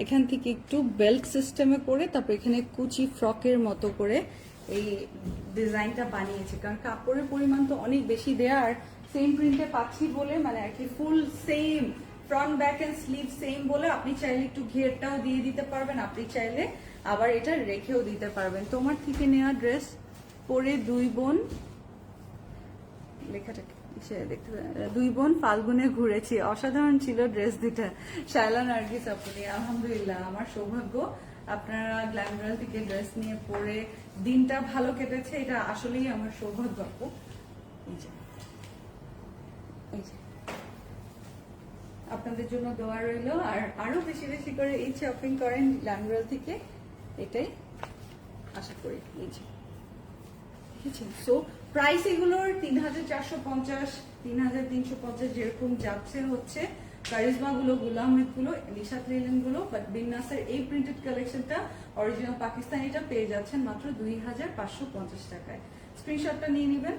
এখান থেকে একটু বেল্ট সিস্টেমে করে তারপর এখানে কুচি ফ্রকের মতো করে এই ডিজাইনটা বানিয়েছে, কারণ কাপড়ের পরিমাণ তো অনেক বেশি দেয়া, আর সেম প্রিন্টে পাচ্ছি বলে মানে আর কি ফুল same front back end sleeve same বলে আপনি চাইলে একটু ঘেরটাও দিয়ে দিতে পারবেন, আপনি চাইলে আবার এটা রেখেও দিতে পারবেন। তোমার থেকে নেওয়া ড্রেস পরে দুই বোন, লেখাটা দেখতে দুই বোন ফাল্গুনে ঘুরেছি, অসাধারণ ছিল ড্রেস দুটা। শায়লা নার্গিস আপনি, আলহামদুলিল্লাহ আমার সৌভাগ্য আপনারা গ্ল্যামরাল থেকে ড্রেস নিয়ে পরে দিনটা ভালো কেটেছে, এটা আসলেই আমার সৌভাগ্য আপু। এই যে আপনাদের জন্য দোয়া রইল, আর আরো বেশি বেশি করে এই শপিং করেন গ্ল্যামরাল থেকে, এটাই আশা করি। এই যে সো প্রাইস এগুলোর ৩,৪৫০, ৩,৩৫০ যেরকম যাচ্ছে হচ্ছে কারিজমা গুলো, গুলো আহমেদ গুলো, নিশাত লিলেন গুলো, বাট বিন্যাসের এই প্রিন্টেড কালেকশনটা অরিজিনাল পাকিস্তানিটা পেয়ে যাচ্ছেন মাত্র ২,৫৫০ টাকায়। স্ক্রিনশটটা নিয়ে নেবেন।